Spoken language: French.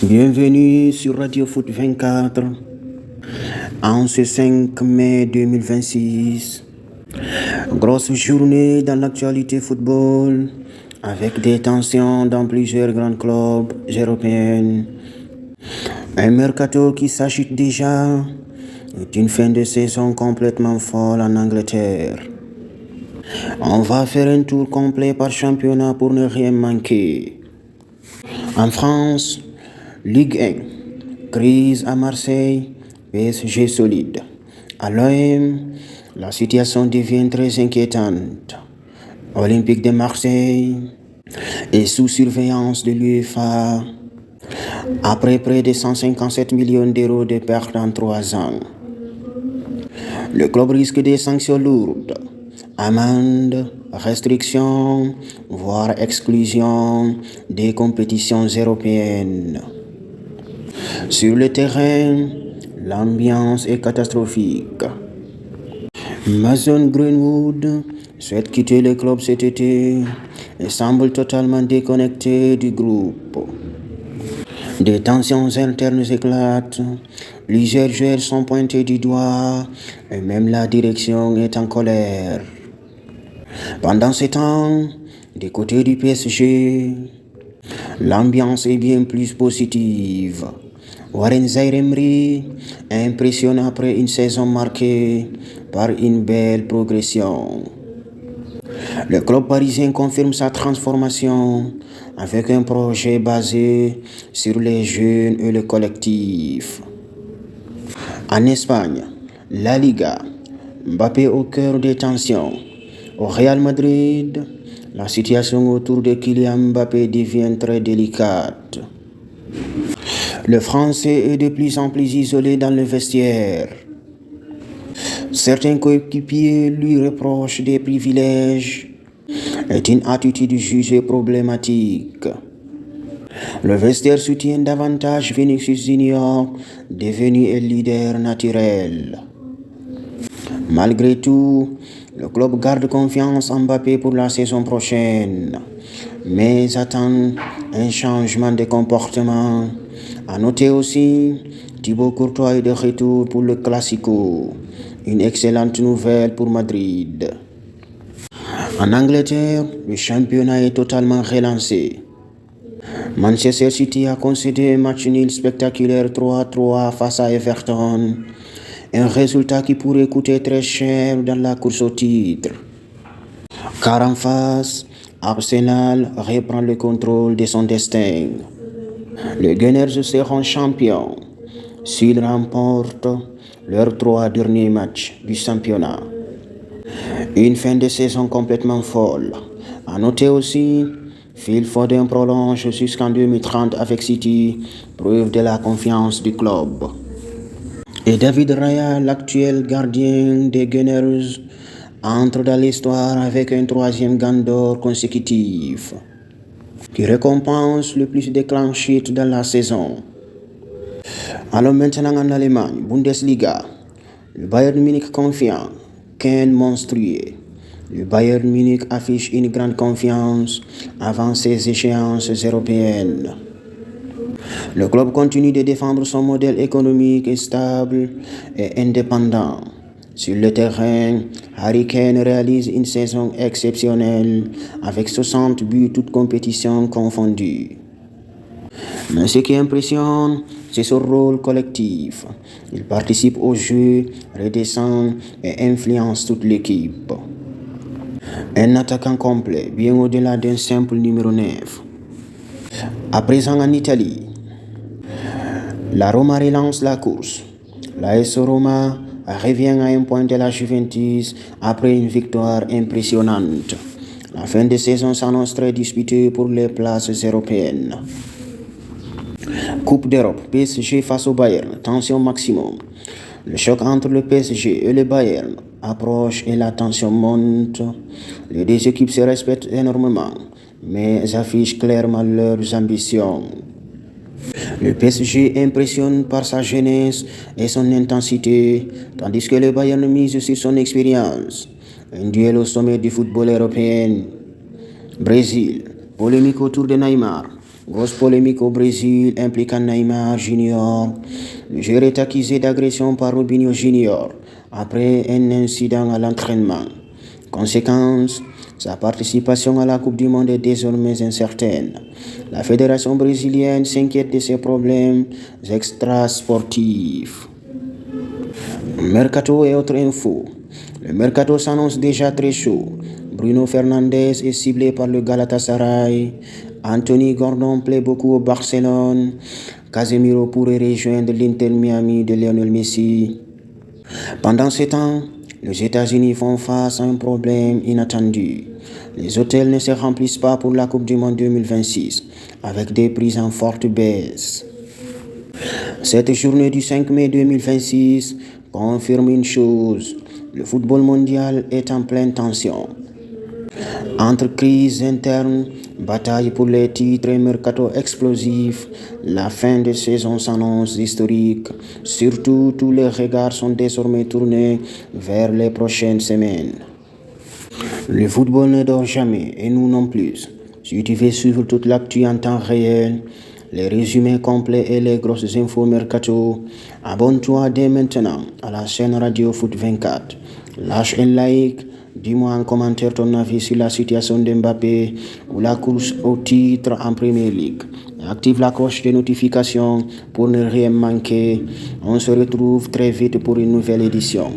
Bienvenue sur Radio Foot 24 en ce 5 mai 2026. Grosse journée dans l'actualité football avec des tensions dans plusieurs grands clubs européens. Un mercato qui s'agite déjà et une fin de saison complètement folle en Angleterre. On va faire un tour complet par championnat pour ne rien manquer. En France, Ligue 1, crise à Marseille, PSG solide. À l'OM, la situation devient très inquiétante. Olympique de Marseille est sous surveillance de l'UEFA après près de 157 millions d'euros de pertes en 3 ans. Le club risque des sanctions lourdes, amendes, restrictions, voire exclusion des compétitions européennes. Sur le terrain, l'ambiance est catastrophique. Mason Greenwood souhaite quitter le club cet été et semble totalement déconnecté du groupe. Des tensions internes éclatent, plusieurs joueurs sont pointés du doigt et même la direction est en colère. Pendant ce temps, du côté du PSG, l'ambiance est bien plus positive. Warren Zaïre-Emery impressionne après une saison marquée par une belle progression. Le club parisien confirme sa transformation avec un projet basé sur les jeunes et le collectif. En Espagne, La Liga, Mbappé au cœur des tensions. Au Real Madrid, la situation autour de Kylian Mbappé devient très délicate. Le Français est de plus en plus isolé dans le vestiaire. Certains coéquipiers lui reprochent des privilèges et une attitude jugée problématique. Le vestiaire soutient davantage Vinicius Junior, devenu un leader naturel. Malgré tout, le club garde confiance en Mbappé pour la saison prochaine, mais attend un changement de comportement. À noter aussi, Thibaut Courtois est de retour pour le Classico, une excellente nouvelle pour Madrid. En Angleterre, le championnat est totalement relancé. Manchester City a concédé un match nul spectaculaire 3-3 face à Everton, un résultat qui pourrait coûter très cher dans la course au titre. Car en face, Arsenal reprend le contrôle de son destin. Les Gunners seront champions s'ils remportent leurs 3 derniers matchs du championnat. Une fin de saison complètement folle. À noter aussi, Phil Foden prolonge jusqu'en 2030 avec City, preuve de la confiance du club. Et David Raya, l'actuel gardien des Gunners, entre dans l'histoire avec un 3e Gant d'Or consécutif, qui récompense le plus de clean sheets dans la saison. Alors maintenant en Allemagne, Bundesliga, le Bayern Munich confiant, Kane monstrueux. Le Bayern Munich affiche une grande confiance avant ces échéances européennes. Le club continue de défendre son modèle économique stable et indépendant. Sur le terrain, Harry Kane réalise une saison exceptionnelle avec 60 buts toutes compétitions confondues. Mais ce qui impressionne, c'est son rôle collectif. Il participe au jeu, redescend et influence toute l'équipe. Un attaquant complet, bien au-delà d'un simple numéro 9. À présent en Italie, la Roma relance la course. L'AS Roma revient à un point de la Juventus après une victoire impressionnante. La fin de saison s'annonce très disputée pour les places européennes. Coupe d'Europe, PSG face au Bayern, tension maximum. Le choc entre le PSG et le Bayern approche et la tension monte. Les deux équipes se respectent énormément, mais affichent clairement leurs ambitions. Le PSG impressionne par sa jeunesse et son intensité, tandis que le Bayern mise sur son expérience. Un duel au sommet du football européen. Brésil, polémique autour de Neymar. Grosse polémique au Brésil impliquant Neymar Junior. Le joueur est accusé d'agression par Robinho Junior après un incident à l'entraînement. Conséquence, sa participation à la Coupe du Monde est désormais incertaine. La fédération brésilienne s'inquiète de ces problèmes extrasportifs. Mercato et autres infos. Le mercato s'annonce déjà très chaud. Bruno Fernandes est ciblé par le Galatasaray. Anthony Gordon plaît beaucoup au Barcelone. Casemiro pourrait rejoindre l'Inter Miami de Lionel Messi. Pendant ce temps, les États-Unis font face à un problème inattendu. Les hôtels ne se remplissent pas pour la Coupe du Monde 2026, avec des prix en forte baisse. Cette journée du 5 mai 2026 confirme une chose, le football mondial est en pleine tension. Entre crise interne, bataille pour les titres et mercato explosif, la fin de saison s'annonce historique. Surtout, tous les regards sont désormais tournés vers les prochaines semaines. Le football ne dort jamais et nous non plus. Si tu veux suivre toute l'actu en temps réel, les résumés complets et les grosses infos mercato, abonne-toi dès maintenant à la chaîne Radio Foot 24. Lâche un like, dis-moi en commentaire ton avis sur la situation d'Mbappé ou la course au titre en Premier League. Active la cloche de notification pour ne rien manquer. On se retrouve très vite pour une nouvelle édition.